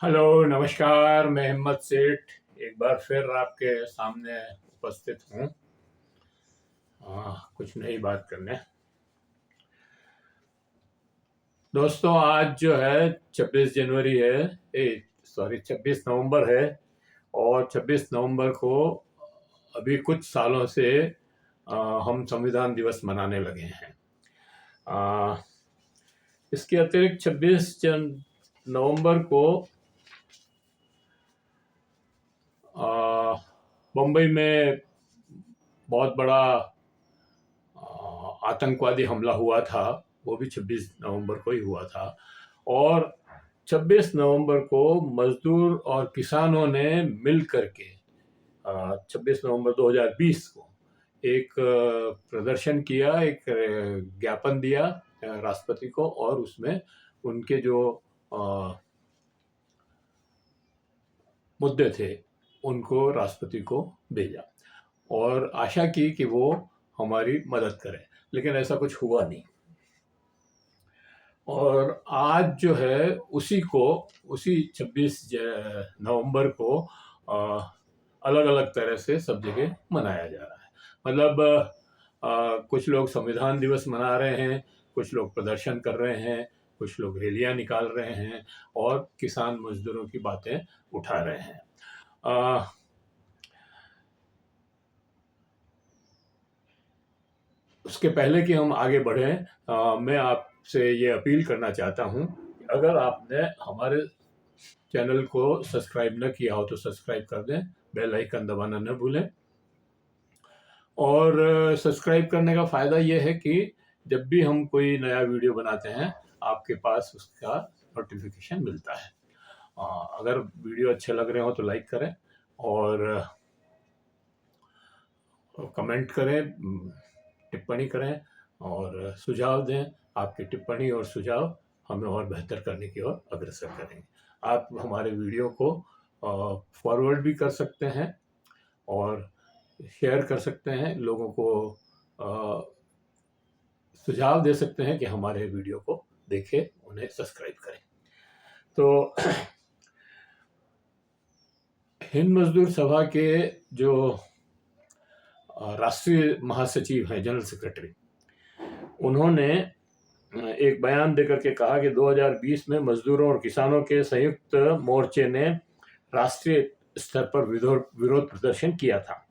Hello, नमस्कार। मैं हिम्मत सेठ एक बार फिर आपके सामने उपस्थित हूँ। कुछ नई बात करने। दोस्तों, आज जो है 26 जनवरी है, 26 नवंबर है। और 26 नवंबर को अभी कुछ सालों से हम संविधान दिवस मनाने लगे हैं। आ, इसके अतिरिक्त 26 नवंबर को मुंबई में बहुत बड़ा आतंकवादी हमला हुआ था। वो भी 26 नवंबर को ही हुआ था। और 26 नवंबर को मजदूर और किसानों ने मिल करके 26 नवंबर 2020 को एक प्रदर्शन किया, एक ज्ञापन दिया राष्ट्रपति को, और उसमें उनके जो मुद्दे थे उनको राष्ट्रपति को भेजा और आशा की कि वो हमारी मदद करें, लेकिन ऐसा कुछ हुआ नहीं। और आज जो है उसी 26 नवंबर को अलग अलग तरह से सब जगह मनाया जा रहा है। मतलब कुछ लोग संविधान दिवस मना रहे हैं, कुछ लोग प्रदर्शन कर रहे हैं, कुछ लोग रैलियां निकाल रहे हैं और किसान मजदूरों की बातें उठा रहे हैं। उसके पहले कि हम आगे बढ़ें, मैं आपसे ये अपील करना चाहता हूँ कि अगर आपने हमारे चैनल को सब्सक्राइब न किया हो तो सब्सक्राइब कर दें, बेल आइकन दबाना न भूलें। और सब्सक्राइब करने का फ़ायदा ये है कि जब भी हम कोई नया वीडियो बनाते हैं आपके पास उसका नोटिफिकेशन मिलता है। अगर वीडियो अच्छे लग रहे हो तो लाइक करें और कमेंट करें, टिप्पणी करें और सुझाव दें। आपकी टिप्पणी और सुझाव हमें और बेहतर करने की ओर अग्रसर करेंगे। आप हमारे वीडियो को फॉरवर्ड भी कर सकते हैं और शेयर कर सकते हैं, लोगों को सुझाव दे सकते हैं कि हमारे वीडियो को देखें, उन्हें सब्सक्राइब करें। तो हिंद मजदूर सभा के जो राष्ट्रीय महासचिव हैं, जनरल सेक्रेटरी, उन्होंने एक बयान देकर के कहा कि 2020 में मजदूरों और किसानों के संयुक्त मोर्चे ने राष्ट्रीय स्तर पर विरोध प्रदर्शन किया था,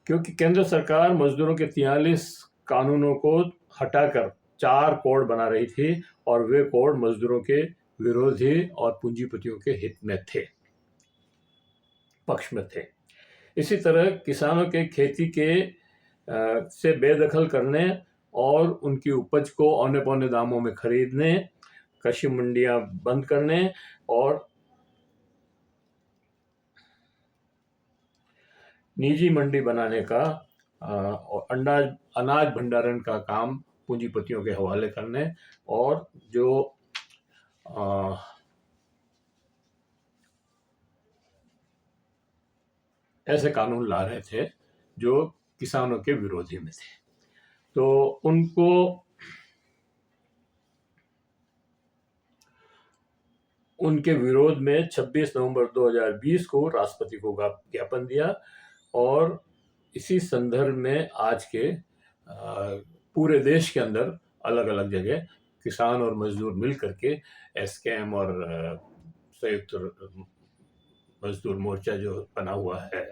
क्योंकि केंद्र सरकार मजदूरों के 43 कानूनों को हटाकर 4 कोड बना रही थी और वे कोड मजदूरों के विरोधी और पूंजीपतियों के हित में थे, पक्ष में थे। इसी तरह किसानों के खेती के से बेदखल करने और उनकी उपज को औने पौने दामों में खरीदने, कृषि मंडियां बंद करने और निजी मंडी बनाने का और अनाज भंडारण का काम पूंजीपतियों के हवाले करने और जो ऐसे कानून ला रहे थे जो किसानों के विरोधी में थे, तो उनके विरोध में 26 नवंबर 2020 को राष्ट्रपति को ज्ञापन दिया। और इसी संदर्भ में आज के पूरे देश के अंदर अलग अलग जगह किसान और मजदूर मिल करके एसकेएम और संयुक्त मजदूर मोर्चा जो बना हुआ है,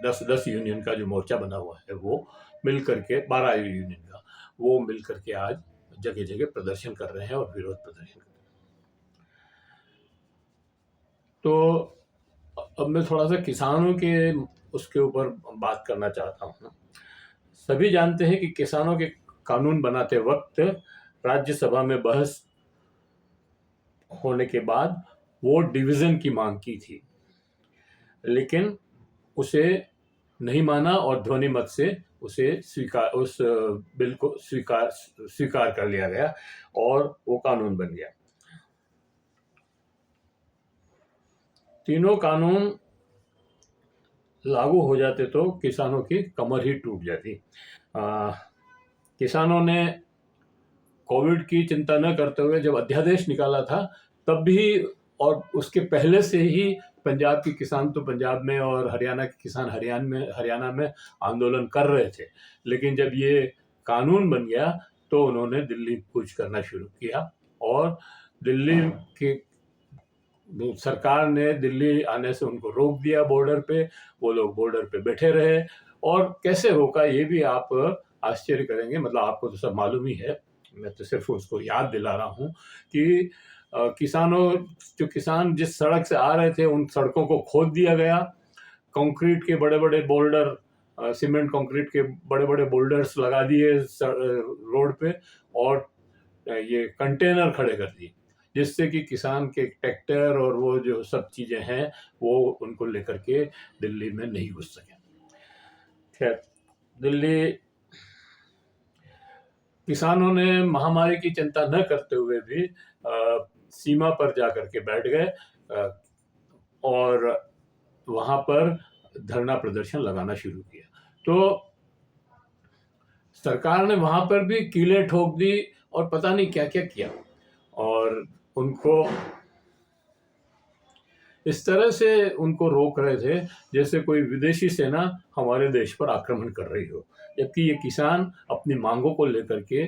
10 यूनियन का जो मोर्चा बना हुआ है, वो मिल करके 12 यूनियन का वो मिल करके आज जगह जगह प्रदर्शन कर रहे हैं और विरोध प्रदर्शन कर रहे हैं। तो अब मैं थोड़ा सा किसानों के उसके ऊपर बात करना चाहता हूँ। सभी जानते हैं कि किसानों के कानून बनाते वक्त राज्यसभा में बहस होने के बाद वोट डिवीजन की मांग की थी, लेकिन उसे नहीं माना और ध्वनि मत से उस बिल को स्वीकार कर लिया गया और वो कानून बन गया। तीनों कानून लागू हो जाते तो किसानों की कमर ही टूट जाती। किसानों ने कोविड की चिंता न करते हुए जब अध्यादेश निकाला था तब भी, और उसके पहले से ही पंजाब के किसान तो पंजाब में और हरियाणा के किसान हरियाणा में आंदोलन कर रहे थे। लेकिन जब ये कानून बन गया तो उन्होंने दिल्ली कूच करना शुरू किया और दिल्ली की सरकार ने दिल्ली आने से उनको रोक दिया बॉर्डर पे। वो लोग बॉर्डर पे बैठे रहे और कैसे रोका ये भी आप आश्चर्य करेंगे, मतलब आपको तो सब मालूम ही है, मैं तो सिर्फ उसको याद दिला रहा हूँ कि किसान जिस सड़क से आ रहे थे उन सड़कों को खोद दिया गया, कंक्रीट के बड़े बड़े बोल्डर, सीमेंट कंक्रीट के बड़े बड़े बोल्डर्स लगा दिए रोड पे और ये कंटेनर खड़े कर दिए, जिससे कि किसान के ट्रैक्टर और वो जो सब चीज़ें हैं वो उनको लेकर के दिल्ली में नहीं घुस सके। खैर, दिल्ली किसानों ने महामारी की चिंता न करते हुए भी सीमा पर जाकर के बैठ गए और वहाँ पर धरना प्रदर्शन लगाना शुरू किया। तो सरकार ने वहाँ पर भी कीलें ठोक दी और पता नहीं क्या क्या किया और उनको इस तरह से उनको रोक रहे थे जैसे कोई विदेशी सेना हमारे देश पर आक्रमण कर रही हो, जबकि ये किसान अपनी मांगों को लेकर के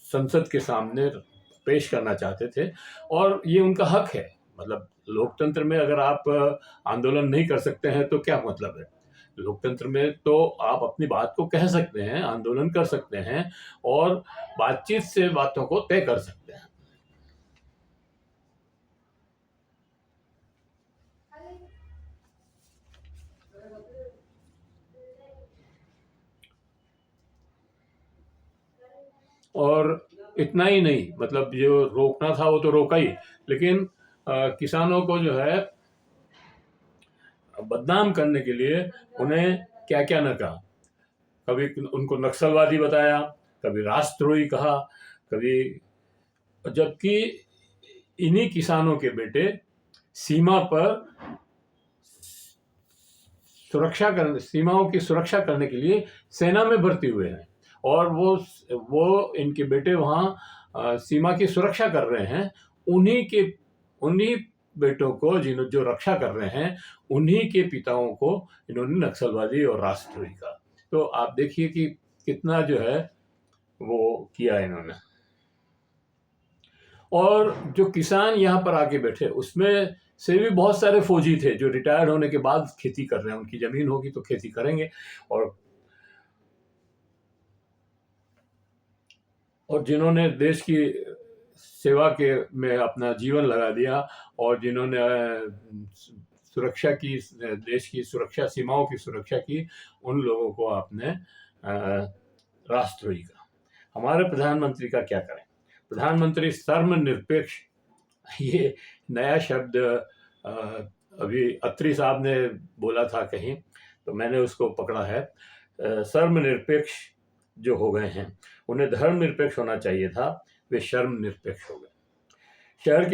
संसद के सामने पेश करना चाहते थे और ये उनका हक है। मतलब लोकतंत्र में अगर आप आंदोलन नहीं कर सकते हैं तो क्या मतलब है? लोकतंत्र में तो आप अपनी बात को कह सकते हैं, आंदोलन कर सकते हैं और बातचीत से बातों को तय कर सकते हैं। और इतना ही नहीं, मतलब जो रोकना था वो तो रोका ही, लेकिन किसानों को जो है बदनाम करने के लिए उन्हें क्या क्या न कहा। कभी उनको नक्सलवादी बताया, कभी राष्ट्रद्रोही कहा, कभी, जबकि इन्हीं किसानों के बेटे सीमा पर सीमाओं की सुरक्षा करने के लिए सेना में भर्ती हुए हैं और वो इनके बेटे वहाँ सीमा की सुरक्षा कर रहे हैं। उन्हीं बेटों को जो रक्षा कर रहे हैं, उन्हीं के पिताओं को इन्होंने नक्सलवादी और राष्ट्रद्रोही कहा। तो आप देखिए कि कितना जो है वो किया इन्होंने। और जो किसान यहाँ पर आके बैठे उसमें से भी बहुत सारे फौजी थे जो रिटायर्ड होने के बाद खेती कर रहे हैं, उनकी जमीन होगी तो खेती करेंगे और जिन्होंने देश की सेवा के में अपना जीवन लगा दिया और जिन्होंने सुरक्षा की, देश की सुरक्षा, सीमाओं की सुरक्षा की, उन लोगों को आपने राष्ट्रद्रोही का। हमारे प्रधानमंत्री का क्या करें? प्रधानमंत्री धर्मनिरपेक्ष, ये नया शब्द अभी अत्री साहब ने बोला था कहीं, तो मैंने उसको पकड़ा है। धर्मनिरपेक्ष जो हो गए हैं उन्हें धर्मनिरपेक्ष होना चाहिए था, वे शर्मनिरपेक्ष हो गए। शहर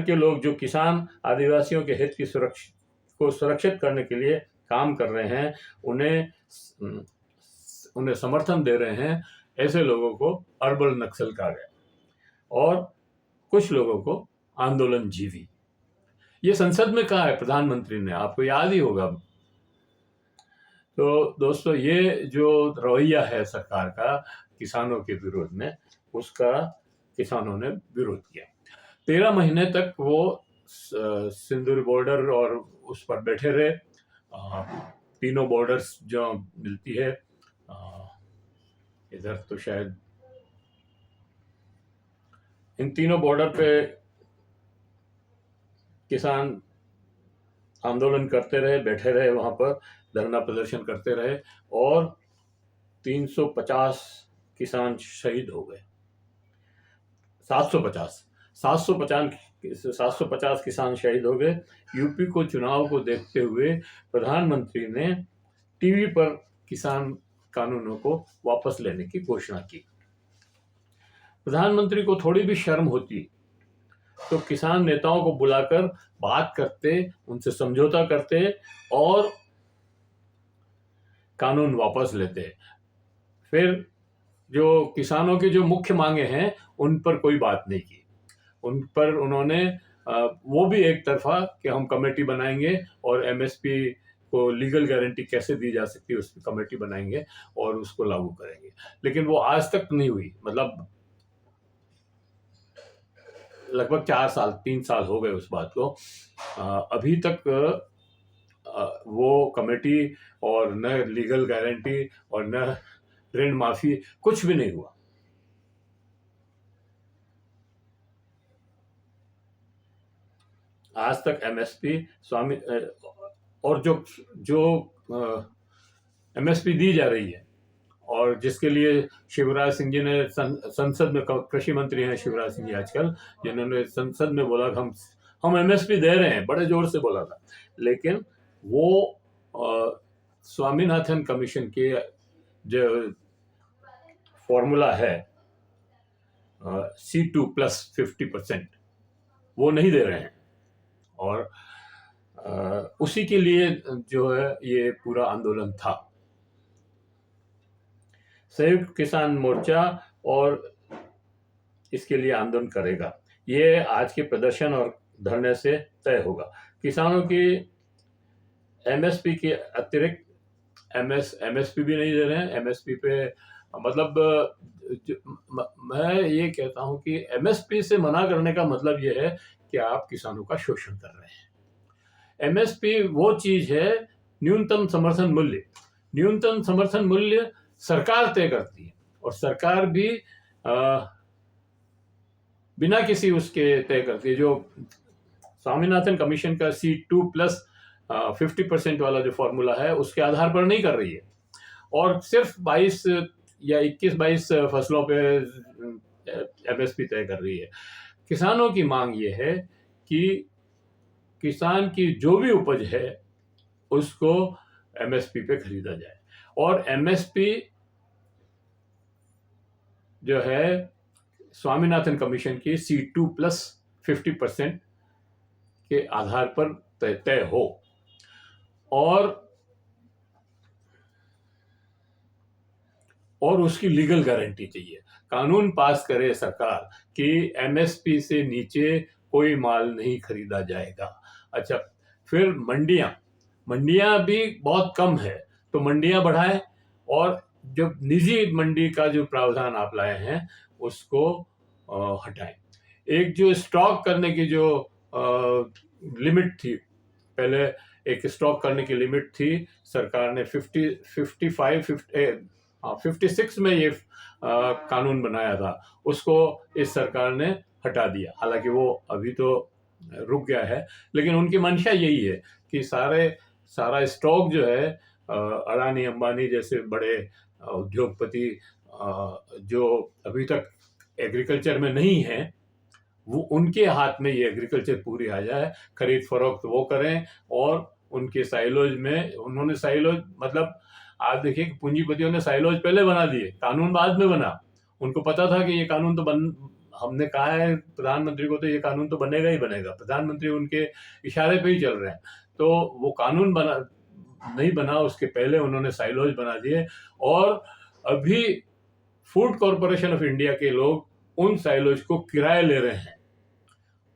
के लोग जो किसान आदिवासियों के हित की सुरक्षित करने के लिए काम कर रहे हैं, उन्हें समर्थन दे रहे हैं, ऐसे लोगों को अर्बन नक्सल कहा गया और कुछ लोगों को आंदोलन जीवी। ये संसद में कहा है प्रधानमंत्री ने, आपको याद ही होगा। तो दोस्तों, ये जो रवैया है सरकार का किसानों के विरोध में, उसका किसानों ने विरोध किया। 13 महीने तक वो सिंदूर बॉर्डर और उस पर बैठे रहे। तीनों बॉर्डर्स जो मिलती है, इधर तो शायद इन तीनों बॉर्डर पे किसान आंदोलन करते रहे, बैठे रहे, वहाँ पर धरना प्रदर्शन करते रहे और 350 किसान शहीद हो गए। 750 किसान शहीद हो गए। यूपी को चुनाव को देखते हुए प्रधानमंत्री ने टीवी पर किसान कानूनों को वापस लेने की घोषणा की। प्रधानमंत्री को थोड़ी भी शर्म होती तो किसान नेताओं को बुलाकर बात करते, उनसे समझौता करते और कानून वापस लेते। फिर जो किसानों की जो मुख्य मांगे हैं उन पर कोई बात नहीं की। उन पर उन्होंने वो भी एक तरफा कि हम कमेटी बनाएंगे और एमएसपी को लीगल गारंटी कैसे दी जा सकती है उस पर कमेटी बनाएंगे और उसको लागू करेंगे, लेकिन वो आज तक नहीं हुई। मतलब लगभग 4 साल 3 साल हो गए उस बात को, अभी तक वो कमेटी और न लीगल गारंटी और न ऋण माफी कुछ भी नहीं हुआ। आज तक एमएसपी स्वामी और जो जो एमएसपी दी जा रही है और जिसके लिए शिवराज सिंह जी ने संसद में, कृषि मंत्री हैं शिवराज सिंह जी आजकल, जिन्होंने संसद में बोला कि हम एमएसपी दे रहे हैं, बड़े जोर से बोला था, लेकिन वो स्वामीनाथन कमीशन के जो फॉर्मूला है C2+50% वो नहीं दे रहे हैं। और उसी के लिए जो है ये पूरा आंदोलन था। संयुक्त किसान मोर्चा और इसके लिए आंदोलन करेगा, ये आज के प्रदर्शन और धरने से तय होगा। किसानों की एमएसपी के अतिरिक्त एमएसपी भी नहीं दे रहे हैं। एमएसपी पे मतलब मैं ये कहता हूं कि एमएसपी से मना करने का मतलब ये है कि आप किसानों का शोषण कर रहे हैं। एमएसपी वो चीज है, न्यूनतम समर्थन मूल्य। न्यूनतम समर्थन मूल्य सरकार तय करती है और सरकार भी बिना किसी उसके तय करती है। जो स्वामीनाथन कमीशन का C2+50% वाला जो फॉर्मूला है उसके आधार पर नहीं कर रही है और सिर्फ 22 या 21-22 फसलों पे एमएसपी तय कर रही है। किसानों की मांग ये है कि किसान की जो भी उपज है उसको एमएसपी पे खरीदा जाए और एमएसपी जो है स्वामीनाथन कमीशन की C2+50% के आधार पर तय हो और उसकी लीगल गारंटी चाहिए। कानून पास करे सरकार कि एमएसपी से नीचे कोई माल नहीं खरीदा जाएगा। अच्छा, फिर मंडियां भी बहुत कम है तो मंडियां बढ़ाए और जो निजी मंडी का जो प्रावधान आप लाए हैं उसको हटाएं। एक जो स्टॉक करने की जो लिमिट थी, पहले एक स्टॉक करने की लिमिट थी, सरकार ने 56 में ये कानून बनाया था, उसको इस सरकार ने हटा दिया। हालांकि वो अभी तो रुक गया है, लेकिन उनकी मंशा यही है कि सारा स्टॉक जो है अडानी अंबानी जैसे बड़े उद्योगपति जो अभी तक एग्रीकल्चर में नहीं है, वो उनके हाथ में ये एग्रीकल्चर पूरी आ जाए, खरीद फरोख्त वो करें और उनके साइलोज में, उन्होंने साइलोज मतलब आप देखिए कि पूंजीपतियों ने साइलोज पहले बना दिए, कानून बाद में बना। उनको पता था कि ये कानून तो हमने कहा है प्रधानमंत्री को तो ये कानून तो बनेगा ही बनेगा, प्रधानमंत्री उनके इशारे पे ही चल रहे हैं, तो वो कानून नहीं बना उसके पहले उन्होंने साइलोज बना दिए और अभी फूड कॉरपोरेशन ऑफ इंडिया के लोग उन साइलोज को किराए ले रहे हैं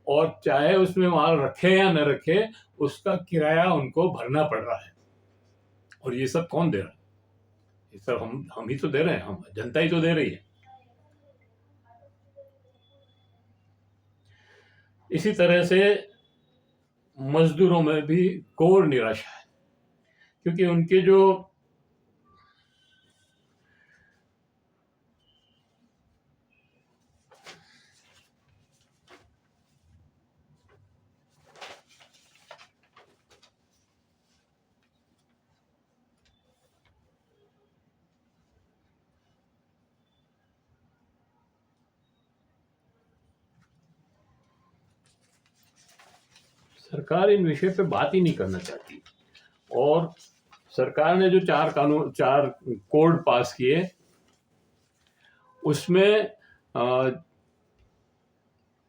और चाहे उसमें माल रखे या न रखे उसका किराया उनको भरना पड़ रहा है। और ये सब कौन दे रहा है? ये सब हम ही तो दे रहे हैं, हम जनता ही तो दे रही है। इसी तरह से मजदूरों में भी घोर निराशा है, क्योंकि उनके जो सरकार इन विषय पे बात ही नहीं करना चाहती और सरकार ने जो 4 कोड पास किए उसमें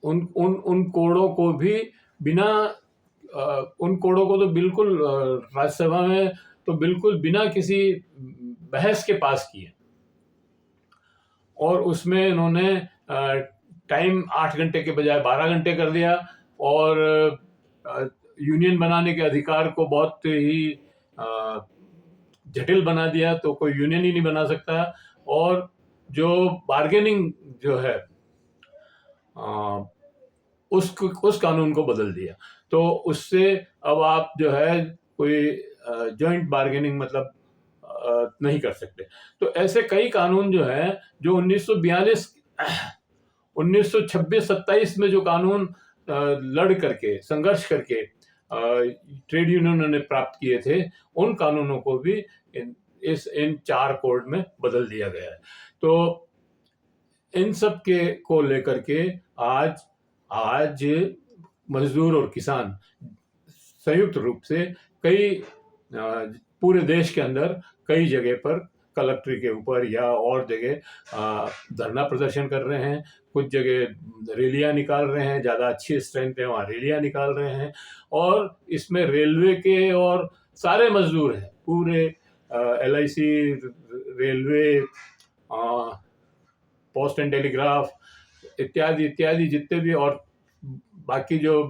उन कोड़ों को भी बिना उन कोड़ों को तो बिल्कुल राज्यसभा में तो बिल्कुल बिना किसी बहस के पास किए और उसमें इन्होंने टाइम 8 घंटे के बजाय 12 घंटे कर दिया, और यूनियन बनाने के अधिकार को बहुत ही जटिल बना दिया, तो कोई यूनियन ही नहीं बना सकता। और जो बार्गेनिंग जो है उस कानून को बदल दिया, तो उससे अब आप जो है कोई जॉइंट बार्गेनिंग मतलब नहीं कर सकते। तो ऐसे कई कानून जो है, जो 1942 1926-27 में जो कानून लड़ करके संघर्ष करके ट्रेड यूनियनों ने प्राप्त किए थे, उन कानूनों को भी इन 4 कोड में बदल दिया गया है। तो इन सब के को लेकर के आज मजदूर और किसान संयुक्त रूप से कई पूरे देश के अंदर कई जगह पर कलेक्ट्री के ऊपर या और जगह धरना प्रदर्शन कर रहे हैं। कुछ जगह रैलियां निकाल रहे हैं, ज़्यादा अच्छी स्ट्रेंथ है वहाँ रैलियां निकाल रहे हैं। और इसमें रेलवे के और सारे मजदूर हैं, पूरे LIC, railway, post and telegraph इत्यादि इत्यादि जितने भी, और बाकी जो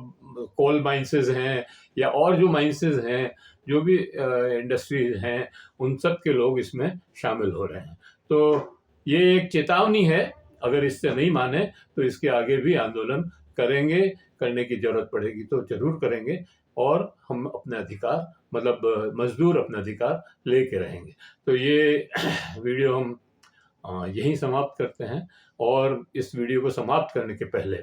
कोल माइंसेस हैं या और जो माइंसेस हैं, जो भी इंडस्ट्रीज हैं, उन सब के लोग इसमें शामिल हो रहे हैं। तो ये एक चेतावनी है, अगर इससे नहीं माने तो इसके आगे भी आंदोलन करेंगे, करने की जरूरत पड़ेगी तो जरूर करेंगे, और हम अपने अधिकार मतलब मजदूर अपने अधिकार लेके रहेंगे। तो ये वीडियो हम यहीं समाप्त करते हैं। और इस वीडियो को समाप्त करने के पहले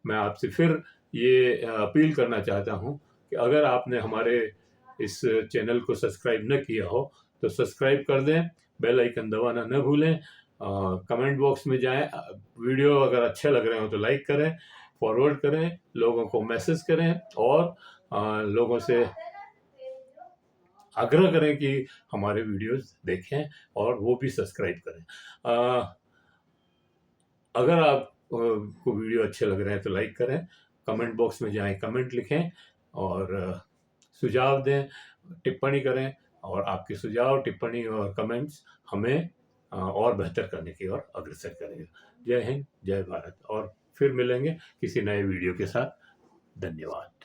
मैं आपसे फिर ये अपील करना चाहता हूँ कि अगर आपने हमारे इस चैनल को सब्सक्राइब न किया हो तो सब्सक्राइब कर दें, बेल आइकन दबाना न भूलें, कमेंट बॉक्स में जाएं, वीडियो अगर अच्छे लग रहे हो तो लाइक करें, फॉरवर्ड करें, लोगों को मैसेज करें, और लोगों से आग्रह करें कि हमारे वीडियोस देखें और वो भी सब्सक्राइब करें। अगर आप को वीडियो अच्छे लग रहे हैं तो लाइक करें, कमेंट बॉक्स में जाएं, कमेंट लिखें और सुझाव दें, टिप्पणी करें, और आपके सुझाव, टिप्पणी और कमेंट्स हमें और बेहतर करने की ओर अग्रसर करेंगे। जय हिंद, जय भारत, और फिर मिलेंगे किसी नए वीडियो के साथ। धन्यवाद।